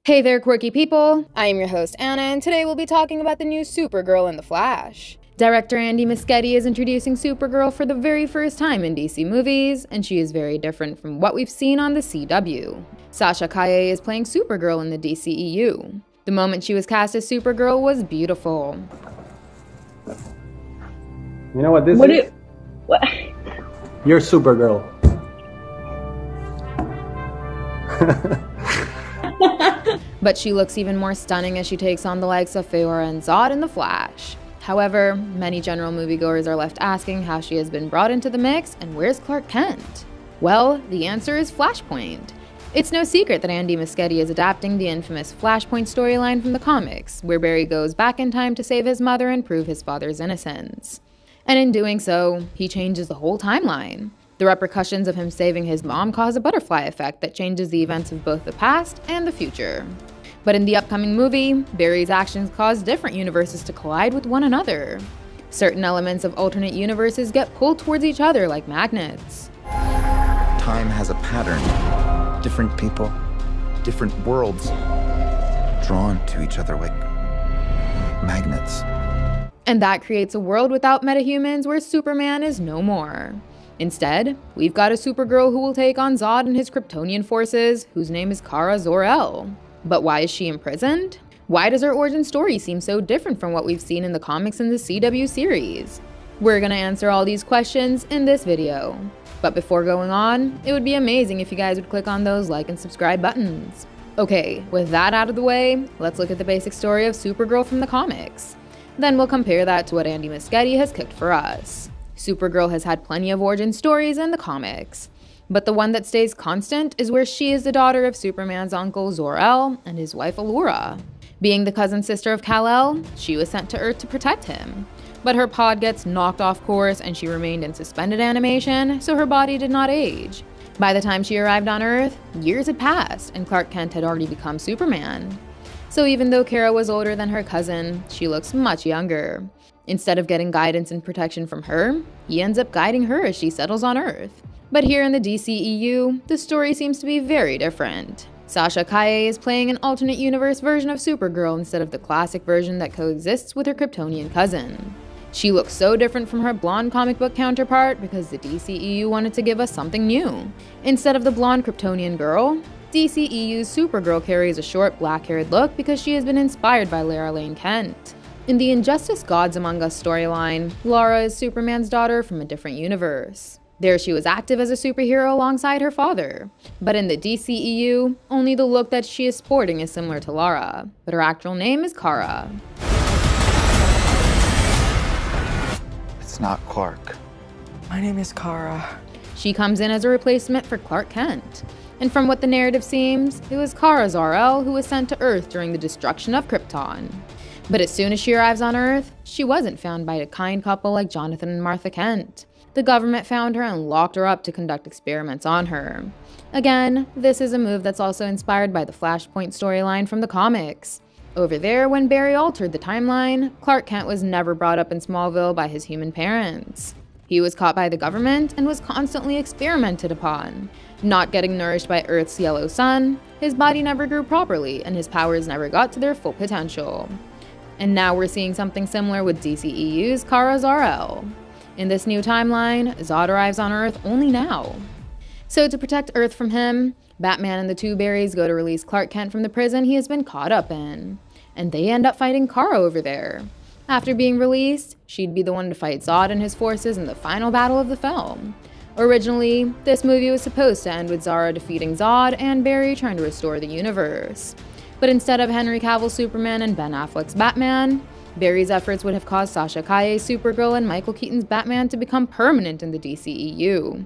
Hey there, quirky people! I am your host, Anna, and today we'll be talking about the new Supergirl in The Flash. Director Andy Muscheitti is introducing Supergirl for the very first time in DC movies, and she is very different from what we've seen on the CW. Sasha Calle is playing Supergirl in the DCEU. The moment she was cast as Supergirl was beautiful. You know what this is? What? You're Supergirl. But she looks even more stunning as she takes on the likes of Feora and Zod in The Flash. However, many general moviegoers are left asking how she has been brought into the mix and where's Clark Kent? Well, the answer is Flashpoint. It's no secret that Andy Muscheitti is adapting the infamous Flashpoint storyline from the comics, where Barry goes back in time to save his mother and prove his father's innocence. And in doing so, he changes the whole timeline. The repercussions of him saving his mom cause a butterfly effect that changes the events of both the past and the future. But in the upcoming movie, Barry's actions cause different universes to collide with one another. Certain elements of alternate universes get pulled towards each other like magnets. Time has a pattern. Different people, different worlds, drawn to each other like magnets. And that creates a world without metahumans where Superman is no more. Instead, we've got a Supergirl who will take on Zod and his Kryptonian forces, whose name is Kara Zor-El. But why is she imprisoned? Why does her origin story seem so different from what we've seen in the comics and the CW series? We're gonna answer all these questions in this video. But before going on, it would be amazing if you guys would click on those like and subscribe buttons. Okay, with that out of the way, let's look at the basic story of Supergirl from the comics. Then we'll compare that to what Andy Muscheitti has cooked for us. Supergirl has had plenty of origin stories in the comics, but the one that stays constant is where she is the daughter of Superman's uncle Zor-El and his wife Allura. Being the cousin sister of Kal-El, she was sent to Earth to protect him. But her pod gets knocked off course and she remained in suspended animation, so her body did not age. By the time she arrived on Earth, years had passed and Clark Kent had already become Superman. So even though Kara was older than her cousin, she looks much younger. Instead of getting guidance and protection from her, he ends up guiding her as she settles on Earth. But here in the DCEU, the story seems to be very different. Sasha Calle is playing an alternate universe version of Supergirl instead of the classic version that coexists with her Kryptonian cousin. She looks so different from her blonde comic book counterpart because the DCEU wanted to give us something new. Instead of the blonde Kryptonian girl, DCEU's Supergirl carries a short black-haired look because she has been inspired by Lara Lane Kent. In the Injustice Gods Among Us storyline, Lara is Superman's daughter from a different universe. There she was active as a superhero alongside her father. But in the DCEU, only the look that she is sporting is similar to Lara, but her actual name is Kara. It's not Clark. My name is Kara. She comes in as a replacement for Clark Kent. And from what the narrative seems, it was Kara Zor-El who was sent to Earth during the destruction of Krypton. But as soon as she arrives on Earth, she wasn't found by a kind couple like Jonathan and Martha Kent. The government found her and locked her up to conduct experiments on her. Again, this is a move that's also inspired by the Flashpoint storyline from the comics. Over there, when Barry altered the timeline, Clark Kent was never brought up in Smallville by his human parents. He was caught by the government and was constantly experimented upon. Not getting nourished by Earth's yellow sun, his body never grew properly and his powers never got to their full potential. And now we're seeing something similar with DCEU's Kara Zor-El. In this new timeline, Zod arrives on Earth only now. So to protect Earth from him, Batman and the two Barrys go to release Clark Kent from the prison he has been caught up in. And they end up fighting Kara over there. After being released, she'd be the one to fight Zod and his forces in the final battle of the film. Originally, this movie was supposed to end with Zara defeating Zod and Barry trying to restore the universe. But instead of Henry Cavill's Superman and Ben Affleck's Batman, Barry's efforts would have caused Sasha Calle's Supergirl and Michael Keaton's Batman to become permanent in the DCEU.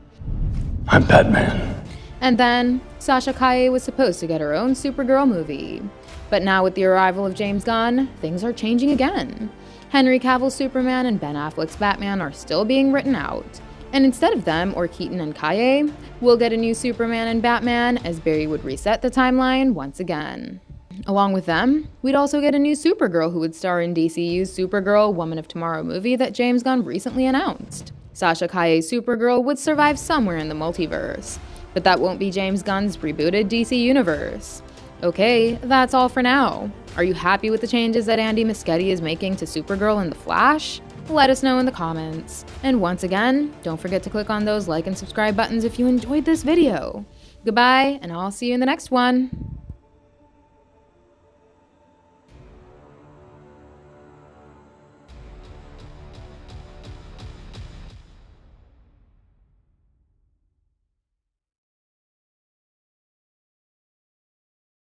I'm Batman. And then, Sasha Calle was supposed to get her own Supergirl movie. But now with the arrival of James Gunn, things are changing again. Henry Cavill's Superman and Ben Affleck's Batman are still being written out. And instead of them, or Keaton and Calle, we'll get a new Superman and Batman as Barry would reset the timeline once again. Along with them, we'd also get a new Supergirl who would star in DCU's Supergirl Woman of Tomorrow movie that James Gunn recently announced. Sasha Calle's Supergirl would survive somewhere in the multiverse, but that won't be James Gunn's rebooted DC universe. Okay, that's all for now. Are you happy with the changes that Andy Muscheitti is making to Supergirl and The Flash? Let us know in the comments. And once again, don't forget to click on those like and subscribe buttons if you enjoyed this video. Goodbye, and I'll see you in the next one.